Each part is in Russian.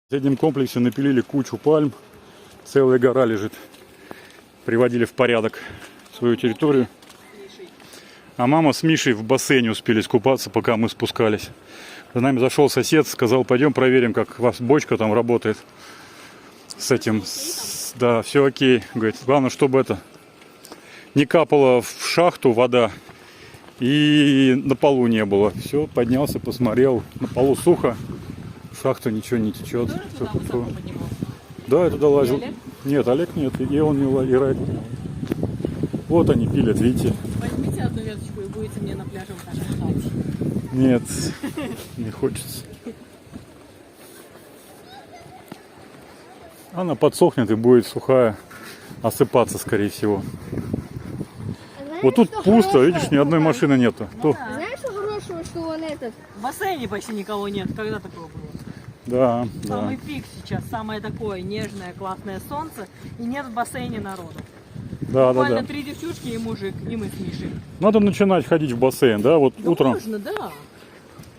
В соседнем комплексе напилили кучу пальм, целая гора лежит. Приводили в порядок свою территорию. А мама с Мишей в бассейне успели искупаться, пока мы спускались. За нами зашел сосед, сказал, пойдем проверим, как у вас бочка там работает. С этим, да, все окей. Говорит, главное, чтобы это не капало в шахту вода и на полу не было. Все, поднялся, посмотрел, на полу сухо, в шахту ничего не течет. Да, это долазил. Нет, Олег нет, и он не лазил, и Райк. Вот они пилят, видите. Возьмите одну веточку и будете мне на пляже катать. Нет, не хочется. Она подсохнет и будет сухая, осыпаться, скорее всего. Знаешь, Вот тут пусто, хорошего? видишь, ни одной машины нету. Ну, То- да. Знаешь, что хорошего, что он этот? В бассейне почти никого нет. Когда такое было? Да, да. Самый пик сейчас, самое такое нежное, классное солнце. И нет в бассейне народу. Да, да, Буквально да. 3 девчушки и мужик, и мы с Мишей. Надо начинать ходить в бассейн, да? Вот Да утром. можно, да.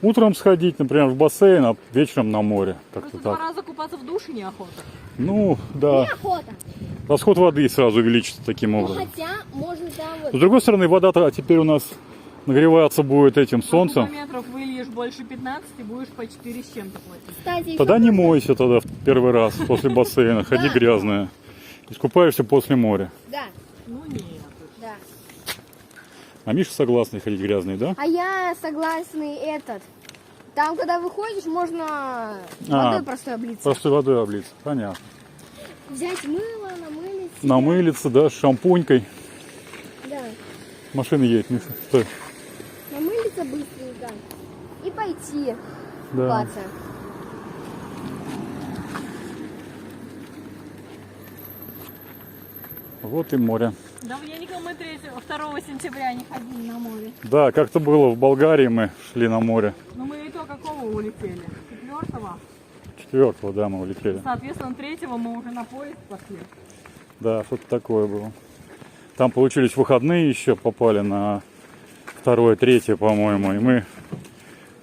Утром сходить, например, в бассейн, а вечером на море. Как-то Просто 2 так. раза купаться в душе неохота. Ну, да. Неохота. Расход воды сразу увеличится таким Ну, образом. хотя, можно там вот. С другой стороны, вода-то теперь у нас нагреваться будет этим солнцем. Кубометров выльешь больше 15 и будешь по 4 с чем-то платить. Кстати, Тогда еще не мойся тогда в первый раз после бассейна. Ходи Да. грязная. Искупаешься после моря. Да, Ну нет. да. А Миша согласный ходить грязный, да? А я согласный этот. Там, когда выходишь, можно водой простой облиться. Простой водой облиться. Понятно. Взять мыло, намылить. себя. Намылиться, да, с шампунькой. Да. Машина едет, Миша. Стой. Намылиться быстренько. И пойти Да. купаться. Вот и море. Да я никому 2 сентября не ходили на море. Да, как-то было в Болгарии, мы шли на море. Но мы и то какого улетели? 4-го. 4-го, да, мы улетели. Соответственно, 3-го мы уже на поезд пошли. Да, что-то такое было. Там получились выходные еще, попали на 2-е, 3-е, по-моему. И мы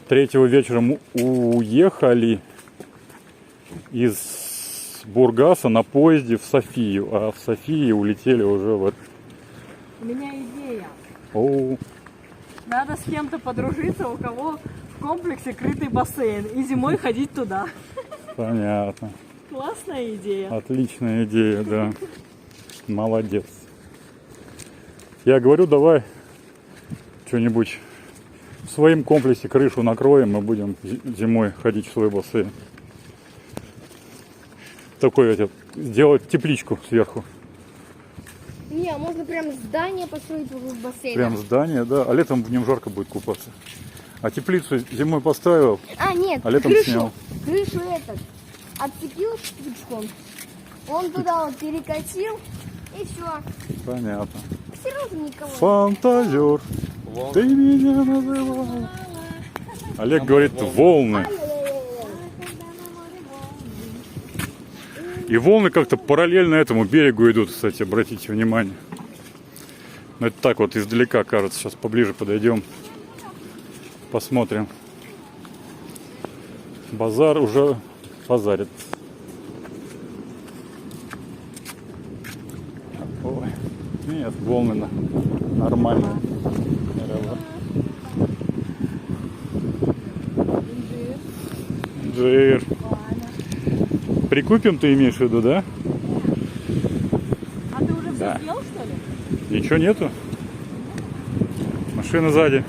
3-го вечером уехали из Бургаса на поезде в Софию. А в Софии улетели уже в... У меня идея. О, Надо с кем-то подружиться, у кого в комплексе крытый бассейн. И зимой ходить туда. понятно. Классная идея. Отличная идея, да. Молодец. Я говорю, давай что-нибудь в своем комплексе крышу накроем, мы будем зимой ходить в свой бассейн. Такой сделать тепличку сверху. Не, можно прям здание построить вокруг бассейна. Прям здание, да. А летом в нем жарко будет купаться. А теплицу зимой поставил, А, нет, а летом крышу. снял. Крышу этот. Отцепил штучком. Он туда вот перекатил. И все. Понятно. Все равно никого. Фантазер, ты меня называл. Олег говорит, волны. И волны как-то параллельно этому берегу идут, кстати, обратите внимание. Но это так вот издалека кажется. Сейчас поближе подойдем. Посмотрим. Базар уже базарит. Ой. Нет, волны нормально. Джир. Прикупим, ты имеешь в виду, да? А ты уже все Да. съел, что ли? Ничего нету. Машина сзади.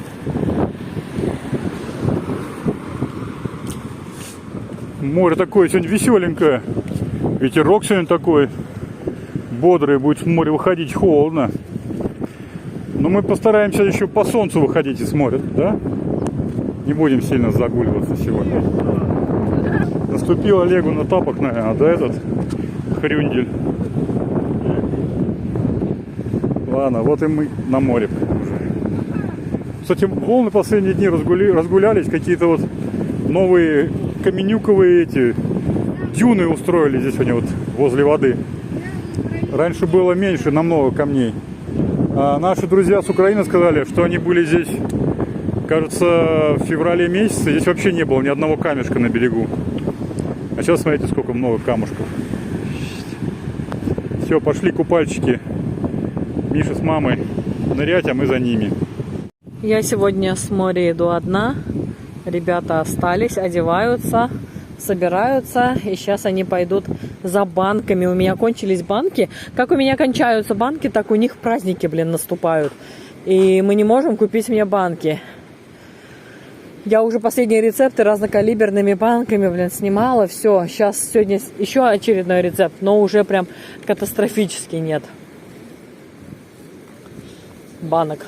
Море такое сегодня веселенькое. Ветерок сегодня такой бодрый. Будет с моря выходить холодно. Но мы постараемся еще по солнцу выходить из моря, да? Не будем сильно загуливаться сегодня. Наступил Олегу на тапок, наверное, да, этот хрюндель. Ладно, вот и мы на море уже. Кстати, волны последние дни разгулялись, какие-то вот новые каменюковые эти дюны устроили здесь сегодня вот возле воды. Раньше было меньше, намного камней. А наши друзья с Украины сказали, что они были здесь, кажется, в феврале месяце. Здесь вообще не было ни одного камешка на берегу. А сейчас смотрите, сколько много камушков. Все, пошли купальщики. Миша с мамой нырять, а мы за ними. Я сегодня с моря иду одна. Ребята остались, одеваются, собираются. И сейчас они пойдут за банками. У меня кончились банки. Как у меня кончаются банки, так у них праздники, блин, наступают. И мы не можем купить мне банки. Я уже последние рецепты разнокалиберными банками, блин, снимала. Все, сейчас сегодня еще очередной рецепт, но уже прям катастрофически нет банок.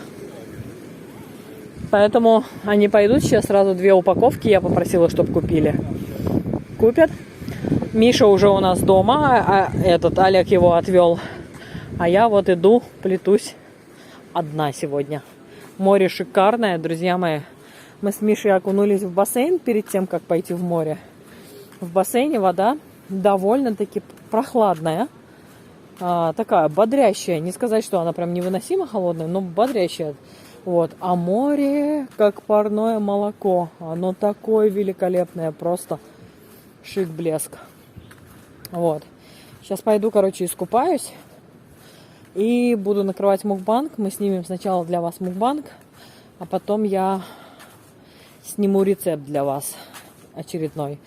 Поэтому они пойдут сейчас сразу 2 упаковки. Я попросила, чтобы купили. Купят. Миша уже у нас дома, а этот Олег его отвел. А я вот иду, плетусь одна сегодня. Море шикарное, друзья мои. Мы с Мишей окунулись в бассейн перед тем, как пойти в море. В бассейне вода довольно-таки прохладная. Такая бодрящая. Не сказать, что она прям невыносимо холодная, но бодрящая. Вот. А море, как парное молоко. Оно такое великолепное. Просто шик-блеск. Вот. Сейчас пойду, короче, искупаюсь. И буду накрывать мукбанг. Мы снимем сначала для вас мукбанг. А потом я сниму рецепт для вас очередной.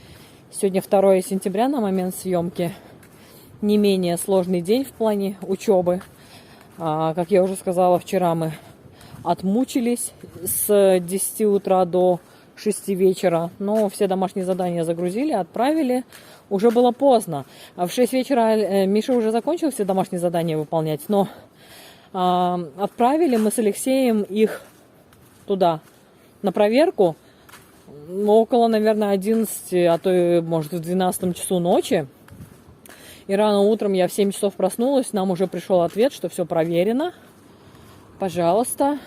Сегодня 2 сентября на момент съемки. Не менее сложный день в плане учебы. Как я уже сказала, вчера мы отмучились с 10 утра до 6 вечера. Но все домашние задания загрузили, отправили. Уже было поздно. В 6 вечера Миша уже закончил все домашние задания выполнять. Но отправили мы с Алексеем их туда на проверку. Около, наверное, 11, а то и, может, в 12 часу ночи. И рано утром я в 7 часов проснулась. Нам уже пришел ответ, что все проверено. Пожалуйста,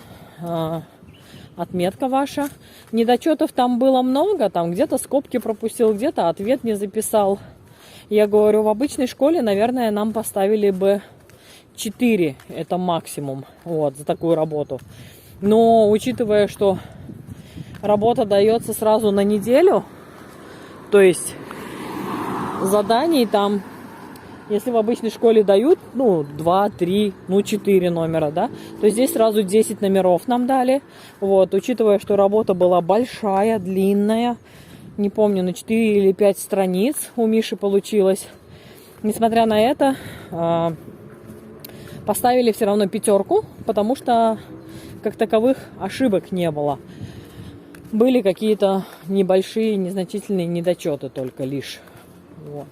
отметка ваша. Недочетов там было много. Там где-то скобки пропустил, где-то ответ не записал. Я говорю, в обычной школе, наверное, нам поставили бы 4. Это максимум. Вот, за такую работу. Но, учитывая, что работа дается сразу на неделю, то есть заданий там, если в обычной школе дают, 2, 3, 4 номера, да, то здесь сразу 10 номеров нам дали. Вот, учитывая, что работа была большая, длинная, не помню, на 4 или 5 страниц у Миши получилось. Несмотря на это, поставили все равно 5, потому что как таковых ошибок не было. Были какие-то небольшие, незначительные недочеты только лишь. Вот.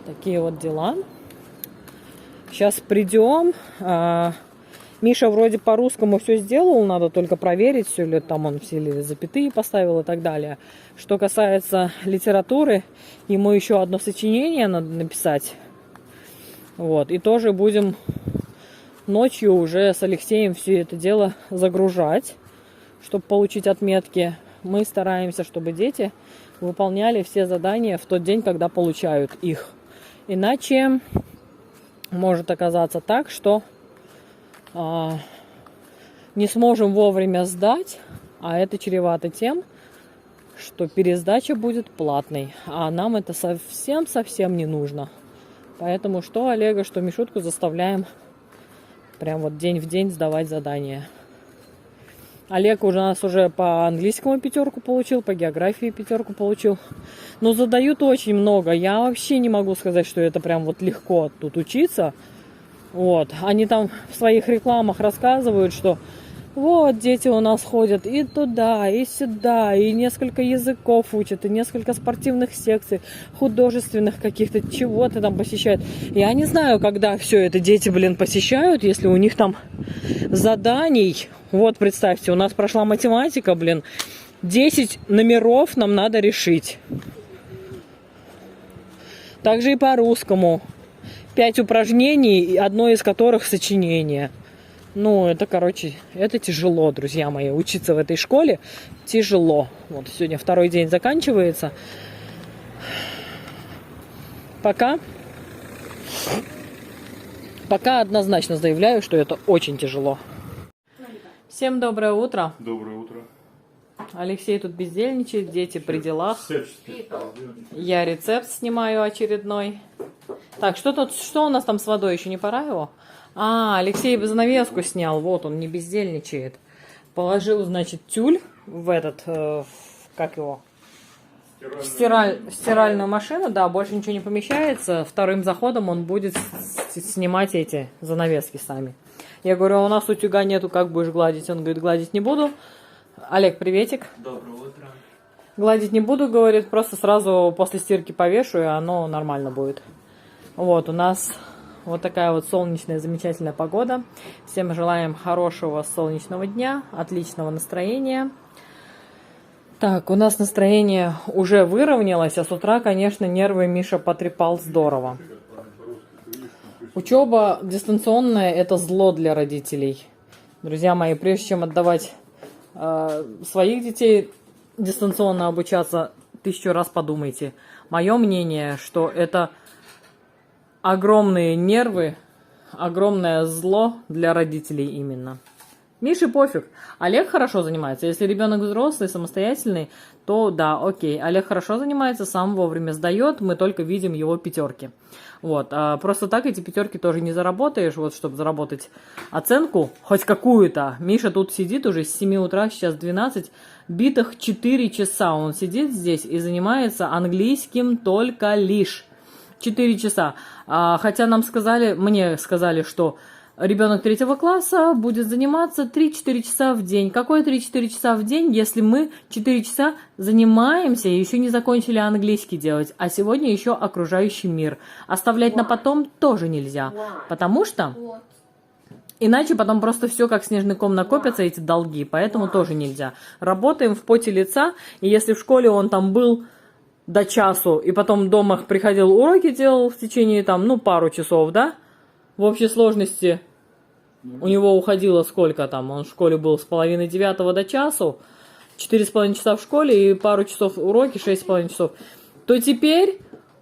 Такие вот дела. Сейчас придем. Миша вроде по-русскому все сделал. Надо только проверить, все ли там он все ли запятые поставил и так далее. Что касается литературы, ему еще одно сочинение надо написать. Вот. И тоже будем ночью уже с Алексеем все это дело загружать, чтобы получить отметки. Мы стараемся, чтобы дети выполняли все задания в тот день, когда получают их. Иначе может оказаться так, что не сможем вовремя сдать, а это чревато тем, что пересдача будет платной. А нам это совсем не нужно. Поэтому что Олега, что Мишутку заставляем прям вот день в день сдавать задания. Олег у нас уже по английскому 5 получил, по географии 5 получил. Но задают очень много. Я вообще не могу сказать, что это прям вот легко тут учиться. Вот. Они там в своих рекламах рассказывают, что вот дети у нас ходят и туда, и сюда, и несколько языков учат, и несколько спортивных секций, художественных каких-то, чего-то там посещают. Я не знаю, когда все это дети, посещают, если у них там заданий. Вот, представьте, у нас прошла математика, 10 номеров нам надо решить. Также и по русскому. 5 упражнений, одно из которых сочинение. Это тяжело, друзья мои. Учиться в этой школе тяжело. Вот сегодня 2-й день заканчивается. Пока однозначно заявляю, что это очень тяжело. Всем доброе утро. Доброе утро. Алексей тут бездельничает, дети при делах. Я рецепт снимаю очередной. Так, что у нас там с водой? Еще не пора его? А, Алексей занавеску снял. Вот он, не бездельничает. Положил, значит, тюль в этот, как его? В стиральную машину, да, больше ничего не помещается. Вторым заходом он будет снимать эти занавески сами. Я говорю, а у нас утюга нету, как будешь гладить? Он говорит, гладить не буду. Олег, приветик. Доброе утро. Гладить не буду, говорит, просто сразу после стирки повешу, и оно нормально будет. Вот, у нас вот такая вот солнечная, замечательная погода. Всем желаем хорошего солнечного дня, отличного настроения. Так, у нас настроение уже выровнялось, а с утра, конечно, нервы Миша потрепал здорово. Учеба дистанционная – это зло для родителей. Друзья мои, прежде чем отдавать своих детей дистанционно обучаться, 1000 раз подумайте. Мое мнение, что это огромные нервы, огромное зло для родителей именно. Мише пофиг. Олег хорошо занимается. Если ребенок взрослый, самостоятельный, то да, окей. Олег хорошо занимается, сам вовремя сдает, мы только видим его пятерки. Вот. А просто так эти пятерки тоже не заработаешь, вот, чтобы заработать оценку, хоть какую-то. Миша тут сидит уже с 7 утра, сейчас 12, битых 4 часа он сидит здесь и занимается английским только лишь 4 часа. Хотя мне сказали, что ребенок 3 класса будет заниматься 3-4 часа в день. Какое 3-4 часа в день, если мы 4 часа занимаемся и еще не закончили английский делать, а сегодня еще окружающий мир. Оставлять на потом тоже нельзя, потому что иначе потом просто все как снежный ком накопятся, эти долги, поэтому тоже нельзя. Работаем в поте лица, и если в школе он там был до часу, и потом дома приходил, уроки делал в течение пару часов, да, в общей сложности у него уходило сколько там? Он в школе был с половины 9 до часу, 4,5 часа в школе и пару часов уроки, 6,5 часов. То теперь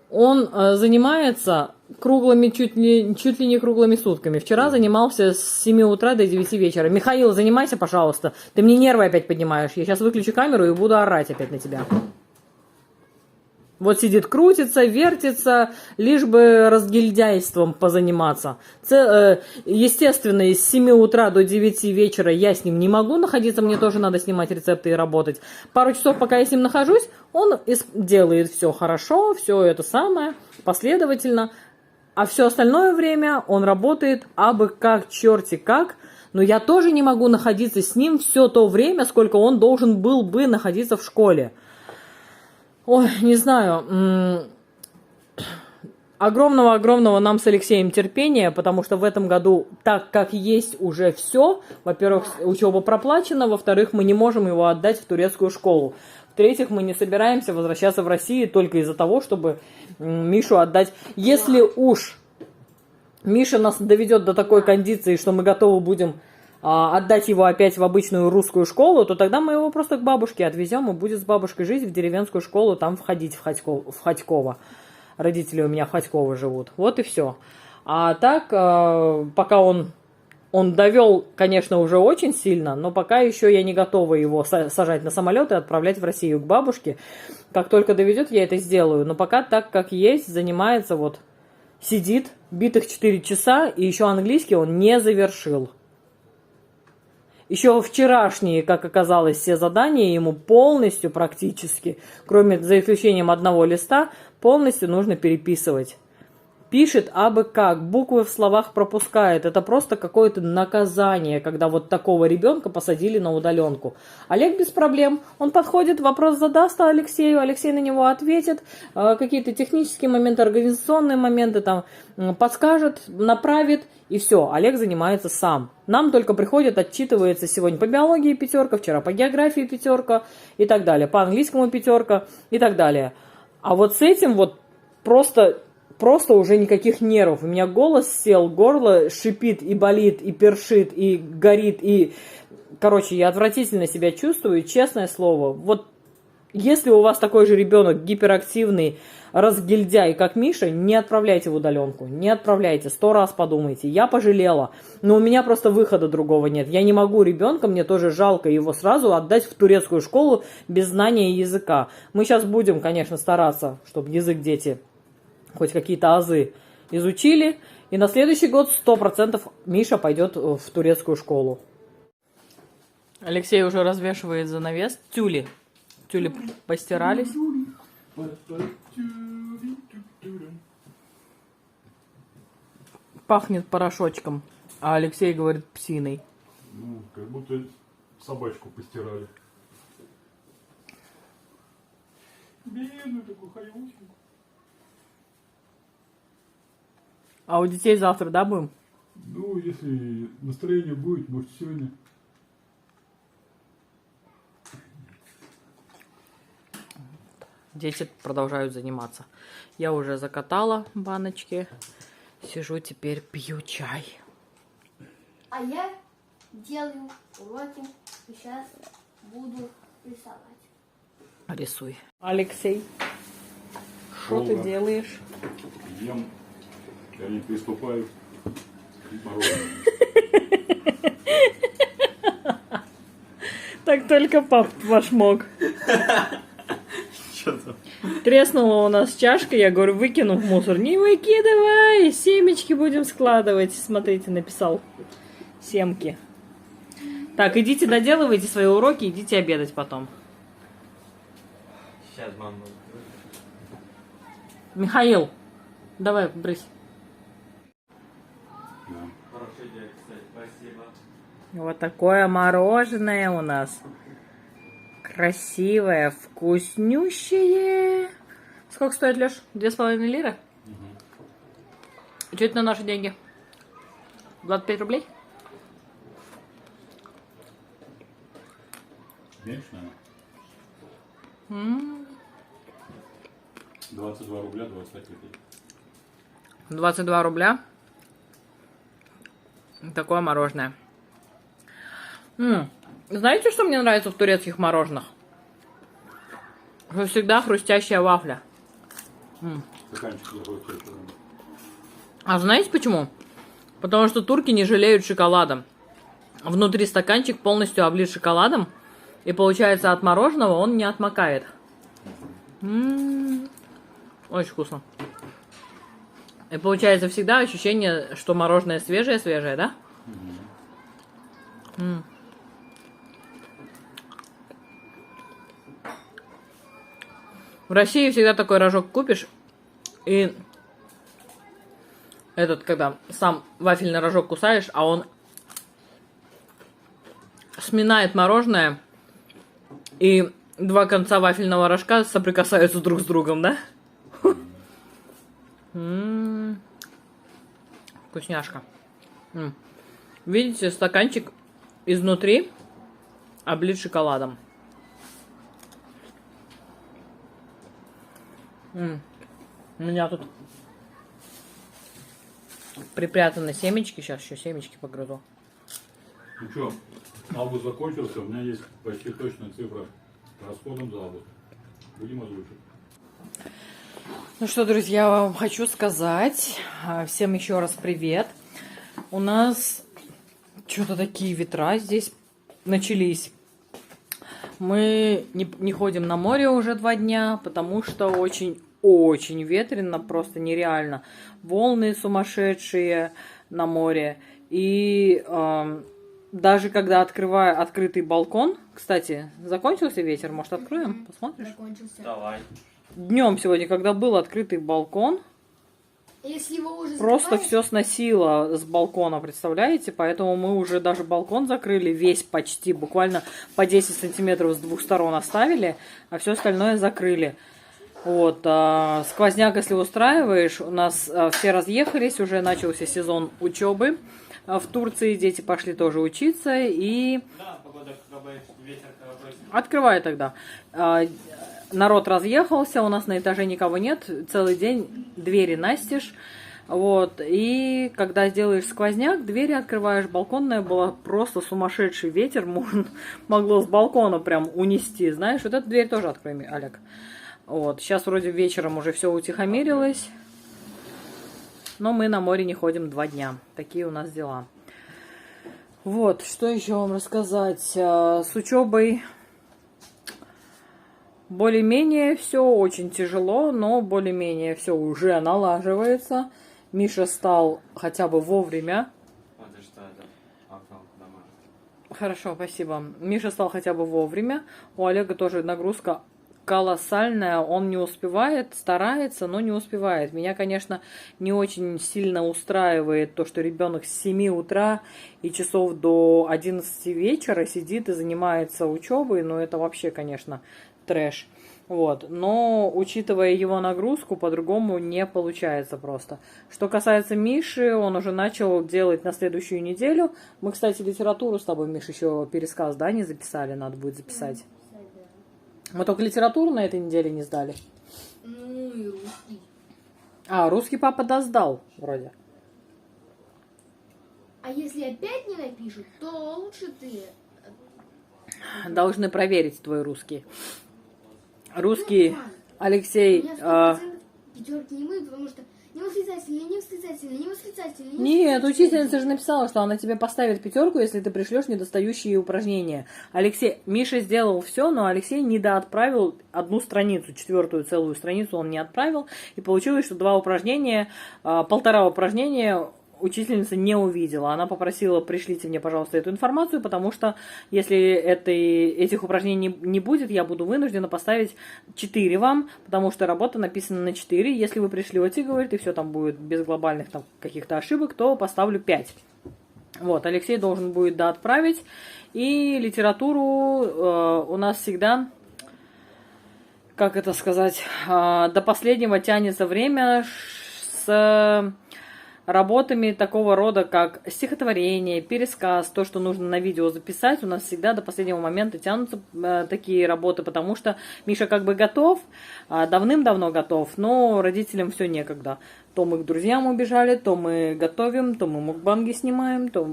он занимается круглыми, чуть ли не круглыми сутками. Вчера занимался с 7 утра до 9 вечера. Михаил, занимайся, пожалуйста. Ты мне нервы опять поднимаешь. Я сейчас выключу камеру и буду орать опять на тебя. Вот сидит, крутится, вертится, лишь бы разгильдяйством позаниматься. Естественно, с 7 утра до 9 вечера я с ним не могу находиться, мне тоже надо снимать рецепты и работать. Пару часов, пока я с ним нахожусь, он делает все хорошо, все это самое, последовательно. А все остальное время он работает абы как, черти как. Но я тоже не могу находиться с ним все то время, сколько он должен был бы находиться в школе. Ой, не знаю, огромного нам с Алексеем терпения, потому что в этом году, так как есть уже все, во-первых, учеба проплачена, во-вторых, мы не можем его отдать в турецкую школу, в-третьих, мы не собираемся возвращаться в Россию только из-за того, чтобы Мишу отдать. Если уж Миша нас доведет до такой кондиции, что мы готовы будем отдать его опять в обычную русскую школу, то тогда мы его просто к бабушке отвезем и будет с бабушкой жить в деревенскую школу, там входить в Ходьково. Родители у меня в Ходьково живут. Вот и все. А так, пока он довел, конечно, уже очень сильно, но пока еще я не готова его сажать на самолет и отправлять в Россию к бабушке. Как только доведет, я это сделаю. Но пока так, как есть, занимается, сидит, битых 4 часа, и еще английский он не завершил. Еще вчерашние, как оказалось, все задания ему полностью практически, за исключением одного листа, полностью нужно переписывать. Пишет абы как, буквы в словах пропускает. Это просто какое-то наказание, когда вот такого ребенка посадили на удаленку. Олег без проблем. Он подходит, вопрос задаст Алексею, Алексей на него ответит. Какие-то технические моменты, организационные моменты там подскажет, направит. И все, Олег занимается сам. Нам только приходит, отчитывается сегодня по биологии 5, вчера по географии 5 и так далее. По английскому 5 и так далее. А вот с этим просто уже никаких нервов. У меня голос сел, горло шипит и болит, и першит, и горит, и... Короче, я отвратительно себя чувствую, честное слово. Вот Если у вас такой же ребенок гиперактивный, разгильдяй, как Миша, не отправляйте в удаленку. Не отправляйте. 100 раз подумайте. Я пожалела. Но у меня просто выхода другого нет. Я не могу ребенка, мне тоже жалко его сразу отдать в турецкую школу без знания языка. Мы сейчас будем, конечно, стараться, чтобы язык дети хоть какие-то азы изучили. И на следующий год 100% Миша пойдет в турецкую школу. Алексей уже развешивает занавес. Тюли. Тюли постирались. Пахнет порошочком, а Алексей говорит псиной. Ну, как будто собачку постирали. Бедную такую хаюшку. А у детей завтра, да, будем? Ну, если настроение будет, может, сегодня. Дети продолжают заниматься. Я уже закатала баночки. Сижу теперь, пью чай. А я делаю уроки. Сейчас буду рисовать. Рисуй. Алексей, что ты делаешь? Ем, они приступают к мороженому. Так только пап ваш мог. Что там? Треснула у нас чашка, я говорю, выкину в мусор. Не выкидывай, семечки будем складывать. Смотрите, написал семки. Так, идите доделывайте свои уроки, идите обедать потом. Сейчас, мама. Михаил, давай, брысь. Хорошая идея, кстати, спасибо. Вот такое мороженое у нас. Красивое, вкуснющее. Сколько стоит, Леш? 2,5 лиры? Угу. Что это на наши деньги? 25 рублей? Меньше, наверное. 22 рубля 25 копеек. 22 рубля. Такое мороженое. Знаете, что мне нравится в турецких мороженых? Что всегда хрустящая вафля. Стаканчик захочет. А знаете почему? Потому что турки не жалеют шоколадом. Внутри стаканчик полностью облит шоколадом. И получается от мороженого он не отмокает. Очень вкусно. И получается всегда ощущение, что мороженое свежее-свежее, да? В России всегда такой рожок купишь, и этот, когда сам вафельный рожок кусаешь, а он сминает мороженое, и два конца вафельного рожка соприкасаются друг с другом, да? Вкусняшка. Видите, стаканчик изнутри облит шоколадом. У меня тут припрятаны семечки. Сейчас еще семечки погрызу. Ну что, август закончился, у меня есть почти точная цифра по расходам за август. Будем озвучивать. Ну что, друзья, вам хочу сказать. Всем еще раз привет. У нас что-то такие ветра здесь начались. Мы не ходим на море уже 2 дня, потому что очень ветрено, просто нереально. Волны сумасшедшие на море. И даже когда открываю открытый балкон, кстати, закончился ветер, может откроем, посмотришь? Закончился. Давай. Днем сегодня, когда был открытый балкон, Если его уже просто закрываешь, все сносило с балкона, представляете? Поэтому мы уже даже балкон закрыли, весь почти, буквально по 10 сантиметров с 2 сторон оставили, а все остальное закрыли. Вот, сквозняк, если устраиваешь, у нас все разъехались, уже начался сезон учебы в Турции, дети пошли тоже учиться, и... Да, погода, ветер, Открывай тогда. Народ разъехался, у нас на этаже никого нет, целый день двери настежь. Вот, и когда делаешь сквозняк, двери открываешь, балконная была просто сумасшедший ветер, могло с балкона прям унести, знаешь, вот эту дверь тоже открой, Олег. Вот, сейчас вроде вечером уже все утихомирилось, но мы на море не ходим 2 дня, такие у нас дела. Вот, что еще вам рассказать, с учебой более-менее все очень тяжело, но более-менее все уже налаживается. Миша стал хотя бы вовремя. Это что это? Аккаунт домашний. Хорошо, спасибо. Миша стал хотя бы вовремя. У Олега тоже нагрузка колоссальная. Он не успевает, старается, но не успевает. Меня, конечно, не очень сильно устраивает то, что ребенок с 7 утра и часов до 11 вечера сидит и занимается учебой. Но это вообще, конечно, трэш. Вот. Но, учитывая его нагрузку, по-другому не получается просто. Что касается Миши, он уже начал делать на следующую неделю. Мы, кстати, литературу с тобой, Миш, еще пересказ, да, не записали? Надо будет записать. Мы только литературу на этой неделе не сдали. Ну и русский. А, русский папа сдал, вроде. А если опять не напишут, то лучше ты. Должны проверить твой русский. Русский, Алексей... У меня 100% пятерки не будут, потому что не восклицательный, не восклицательный, не восклицательный. Нет, учительница же написала, что она тебе поставит 5, если ты пришлешь недостающие упражнения. Алексей, Миша сделал все, но Алексей недоотправил 1 страницу, 4-ю целую страницу он не отправил. И получилось, что 2 упражнения, 1,5 упражнения учительница не увидела. Она попросила: пришлите мне, пожалуйста, эту информацию, потому что если этих упражнений не будет, я буду вынуждена поставить 4 вам, потому что работа написана на 4. Если вы пришлете, говорит, и все там будет без глобальных там каких-то ошибок, то поставлю 5. Вот, Алексей должен будет отправить. И литературу у нас всегда, как это сказать, до последнего тянется время с работами такого рода, как стихотворение, пересказ, то, что нужно на видео записать. У нас всегда до последнего момента тянутся такие работы, потому что Миша как бы готов, давным-давно готов, но родителям все некогда. То мы к друзьям убежали, то мы готовим, то мы мукбанги снимаем, то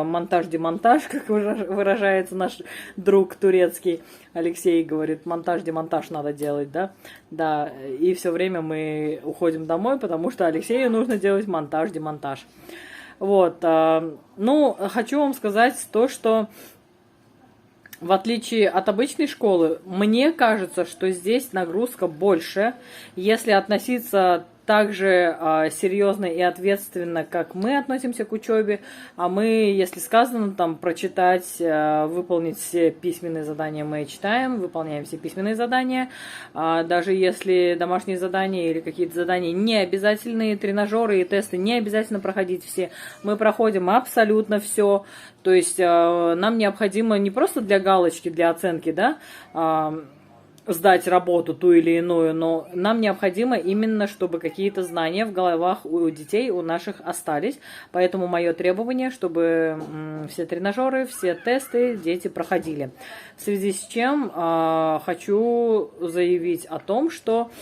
монтаж-демонтаж, как выражается наш друг турецкий. Алексей говорит, монтаж-демонтаж надо делать, да? Да, и все время мы уходим домой, потому что Алексею нужно делать монтаж-демонтаж. Вот, ну, хочу вам сказать то, что в отличие от обычной школы, мне кажется, что здесь нагрузка больше, если относиться так же серьезно и ответственно, как мы относимся к учебе, а мы, если сказано там прочитать, выполнить все письменные задания, мы читаем, выполняем все письменные задания, даже если домашние задания или какие-то задания не обязательные, тренажеры и тесты не обязательно проходить все, мы проходим абсолютно все, то есть нам необходимо не просто для галочки, для оценки, да, сдать работу ту или иную, но нам необходимо именно, чтобы какие-то знания в головах у детей, у наших остались. Поэтому мое требование, чтобы все тренажеры, все тесты дети проходили. В связи с чем хочу заявить о том, что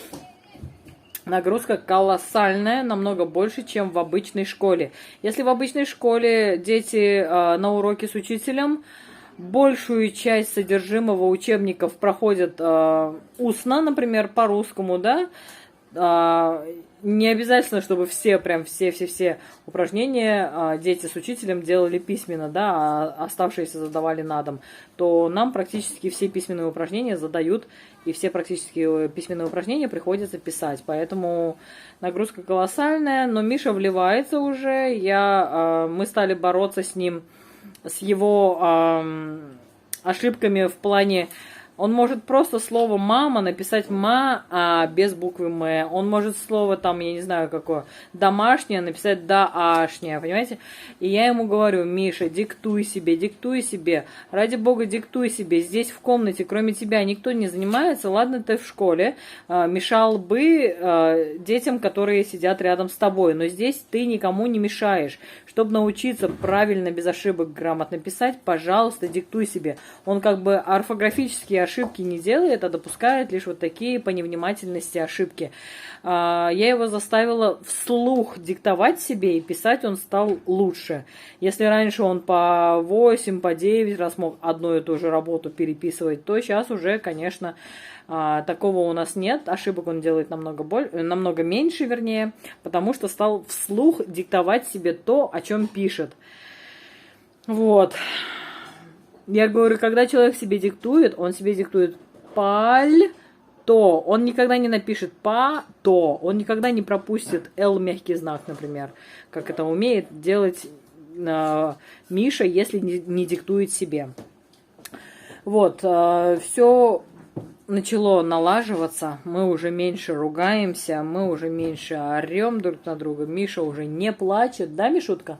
нагрузка колоссальная, намного больше, чем в обычной школе. Если в обычной школе дети на уроке с учителем большую часть содержимого учебников проходят устно, например, по-русскому, да, не обязательно, чтобы все упражнения дети с учителем делали письменно, да, а оставшиеся задавали на дом, то нам практически все письменные упражнения задают, и все практически письменные упражнения приходится писать, поэтому нагрузка колоссальная, но Миша вливается уже, мы стали бороться с ним, с его ошибками в плане, он может просто слово «мама» написать «ма», без буквы «м». Он может слово, там, я не знаю какое, «домашнее» написать «да-ашнее», понимаете? И я ему говорю: Миша, диктуй себе, ради бога, диктуй себе. Здесь в комнате, кроме тебя, никто не занимается. Ладно, ты в школе, мешал бы детям, которые сидят рядом с тобой, но здесь ты никому не мешаешь. Чтобы научиться правильно, без ошибок, грамотно писать, пожалуйста, диктуй себе. Он как бы орфографически ошибки не делает, а допускает лишь вот такие по невнимательности ошибки. Я его заставила вслух диктовать себе, и писать он стал лучше. Если раньше он по 8, по 9 раз мог одну и ту же работу переписывать, то сейчас уже, конечно, такого у нас нет. Ошибок он делает намного меньше, вернее, потому что стал вслух диктовать себе то, о чем пишет. Вот. Я говорю, когда человек себе диктует, он себе диктует паль-то. Он никогда не напишет па-то. Он никогда не пропустит Л мягкий знак, например. Как это умеет делать Миша, если не диктует себе. Вот. Все начало налаживаться. Мы уже меньше ругаемся. Мы уже меньше орем друг на друга. Миша уже не плачет. Да, Мишутка?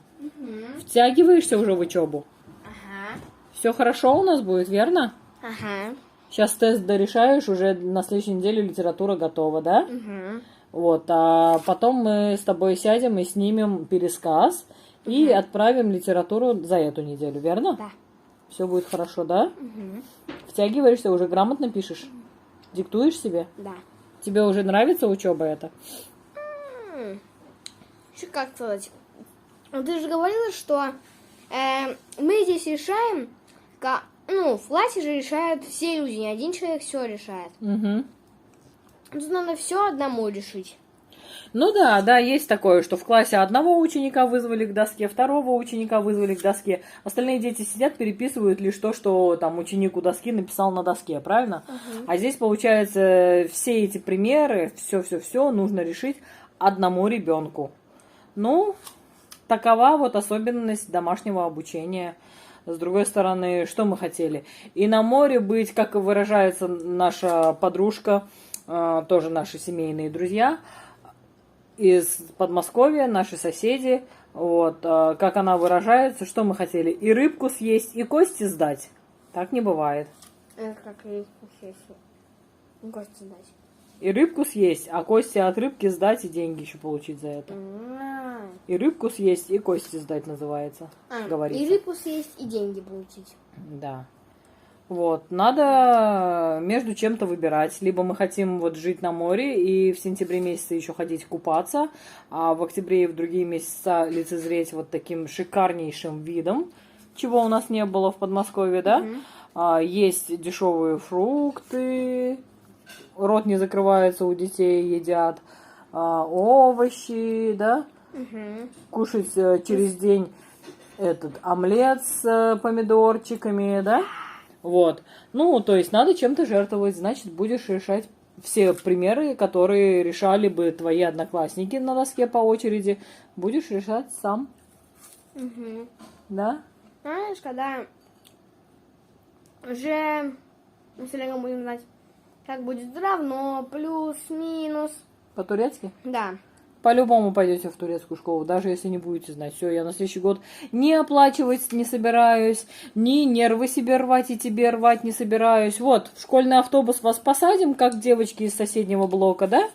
Втягиваешься уже в учебу? Ага. Все хорошо у нас будет, верно? Ага. Сейчас тест дорешаешь, уже на следующей неделе литература готова, да? Угу. Вот, а потом мы с тобой сядем и снимем пересказ и отправим литературу за эту неделю, верно? Да. Все будет хорошо, да? Угу. Втягиваешься, уже грамотно пишешь? Диктуешь себе? Да. Тебе уже нравится учеба эта? Что как сказать? Ты же говорила, что мы здесь решаем, в классе же решают все люди, не один человек все решает. Угу. Тут надо все одному решить. Ну да, есть такое, что в классе одного ученика вызвали к доске, второго ученика вызвали к доске. Остальные дети сидят, переписывают лишь то, что там ученик у доски написал на доске, правильно? А здесь, получается, все эти примеры, все нужно решить одному ребенку. Ну, такова вот особенность домашнего обучения. С другой стороны, что мы хотели? И на море быть, как выражается наша подружка, тоже наши семейные друзья из Подмосковья, наши соседи, вот, как она выражается, что мы хотели? И рыбку съесть, и кости сдать. Так не бывает. Это как рыбку съесть. Кости сдать. И рыбку съесть, а кости от рыбки сдать, и деньги еще получить за это. И рыбку съесть, и кости сдать называется, говорится. И рыбку съесть, и деньги получить. Да. Вот, надо между чем-то выбирать. Либо мы хотим вот жить на море и в сентябре месяце еще ходить купаться, а в октябре и в другие месяца лицезреть вот таким шикарнейшим видом, чего у нас не было в Подмосковье, да? Есть дешевые фрукты, рот не закрывается у детей, едят овощи, да? Кушать через день этот омлет с помидорчиками, да? Вот. Ну, то есть надо чем-то жертвовать, значит, будешь решать все примеры, которые решали бы твои одноклассники на доске по очереди, будешь решать сам. Да? Знаешь, когда уже мы с Олегом будем знать, как будет равно, плюс, минус. По-турецки? Да. По-любому пойдете в турецкую школу, даже если не будете знать. Все, я на следующий год не оплачивать не собираюсь, ни нервы себе рвать и тебе рвать не собираюсь. Вот, в школьный автобус вас посадим, как девочки из соседнего блока, да?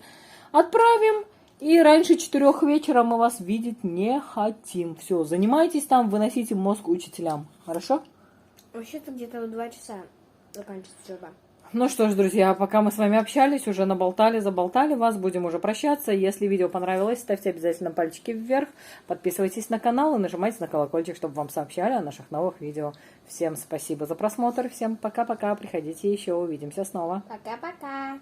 Отправим, и раньше 4 вечера мы вас видеть не хотим. Все, занимайтесь там, выносите мозг учителям. Хорошо? Вообще-то где-то в 2 часа заканчивается учеба. Ну что ж, друзья, пока мы с вами общались, уже наболтали, заболтали вас, будем уже прощаться. Если видео понравилось, ставьте обязательно пальчики вверх, подписывайтесь на канал и нажимайте на колокольчик, чтобы вам сообщали о наших новых видео. Всем спасибо за просмотр, всем пока-пока, приходите еще, увидимся снова. Пока-пока.